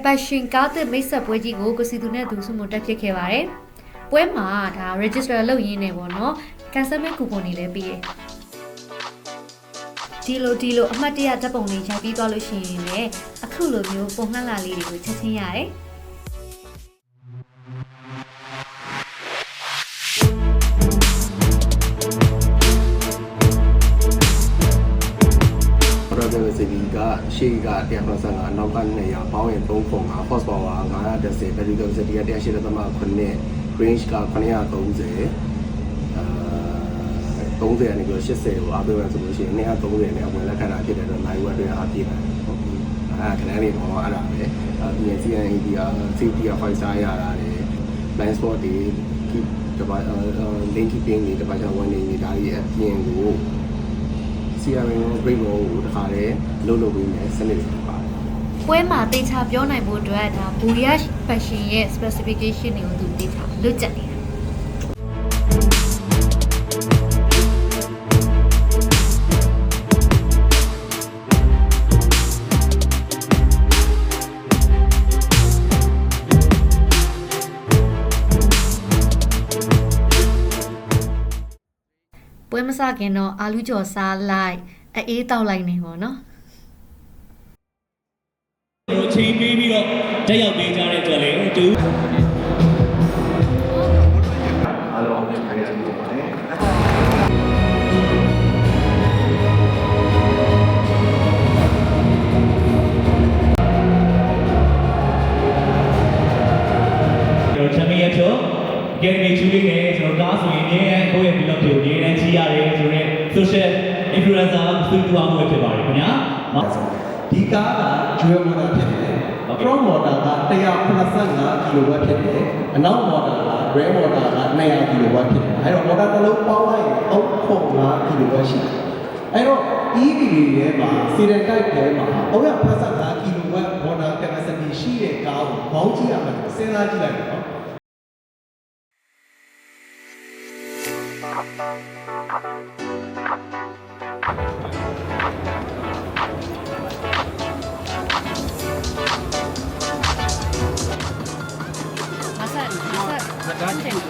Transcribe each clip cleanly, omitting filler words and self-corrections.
passion ကားတဲ့မိတ်ဆက်ပွဲကြီးကိုကိုစီသူနဲ့သူစုမတက်ဖြစ်ခဲ့ပါတယ်။ပွဲမှာဒါ register လုပ်ရင်းနေပေါ့နော်။ cancel မဲ့ coupon တွေလည်းပေးတယ်။ဒီလိုအမှတ်တရဓာတ်ပုံလေးရိုက်ပြီးသွားလို့ရှိရင်လည်းအခုလိုမျိုးပုံမှန်လာလေးတွေကိုချက်ချင်းရတယ်။စီဗီကရှေ့က185နောက်က200ပေါင်းရင်3.5 horsepower 910 battery capacity 180.9 range က93030ကနေပြီး80ကိုအားပေးရဆိုလို့ရှိရင်230နဲ့ဝင်လက်ခံတာဖြစ်တဲ့တော့နိုင်ဝက်တွေအားပြည့်တယ်ဟုတ်ပြီခဏလေးတော့အဲ့ဒါပဲပြင် CNAD safety 5 star ရတာလေ blind spot တွေ keep တပါlink keeping တွေတပါချဝင်နေဒါကြီးအပြင်ကိုCRM ကို break ကိုတခါလေလုပ်ပေးမယ်စနစ်တွေပါတယ်။ပွဲမှာတေချာပြောနိုင်ဖို့အတွက်ဒါ Buriash Fashion ရဲ့ specification တွေကိုသူတေချာလွတ်ကျက်နေတာ။ပွဲမစခင်တော့အာလူကျော်စားလိုက်အေးတောက်လိုက်နေပေါ့နော်တို့ချိန်ပေးပြီးတော့တက်ရောက်ပေးကြတဲ့အတွက်လည်းတူအားလုံးအားရပါပါတယ်တို့ချမ်းမြေရချိုကဲနေချူလေးနဲ့ကျွန်တော်ကားဆိုရင်လည်းကိုယ့်ရဲ့ blog တွေကိုရေးနေကြည့်ရတယ်ဆိုတော့ social influencer သူ့တူအောင်လုပ်ဖြစ်ပါတယ်ခင်ဗျာဒီကားက dual motor ဖြစ်တယ် front motor က185 kW ဖြစ်တယ်အနောက် motor က rear motor က200 kW ဖြစ်တယ်အဲ့တော့ motor တစ်လုံးပေါင်းလိုက်ရင်3.5 kW ရှိတယ်အဲ့တော့ EV တွေထဲမှာ sedan type ထဲမှာ385 kW motor capacity ရှိတဲ့ကားကိုဘောင်းကြည့်ရမယ်စဉ်းစားကြည့်လိုက်တော့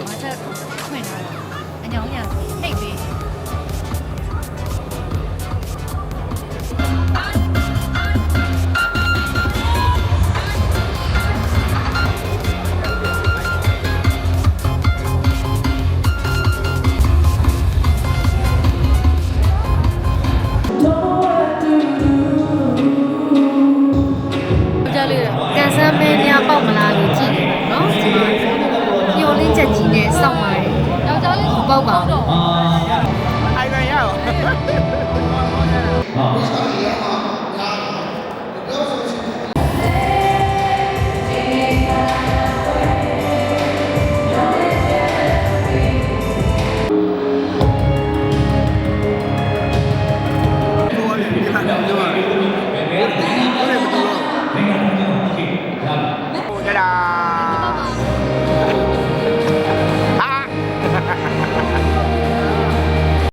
马上ခွင့်ထားတာအညောင်းရနှိပ်ပေးကန်ဆယ်မဲများပေါက်မလားလို့ကြည့်နေတယ်နော်ညှို့လင်းချက်ကြီးနဲ့စောင့်ပါတယ်ယောက်ျားလေးကိုပေါက်ပါတော့အာအိုင်ကန်ရအောင်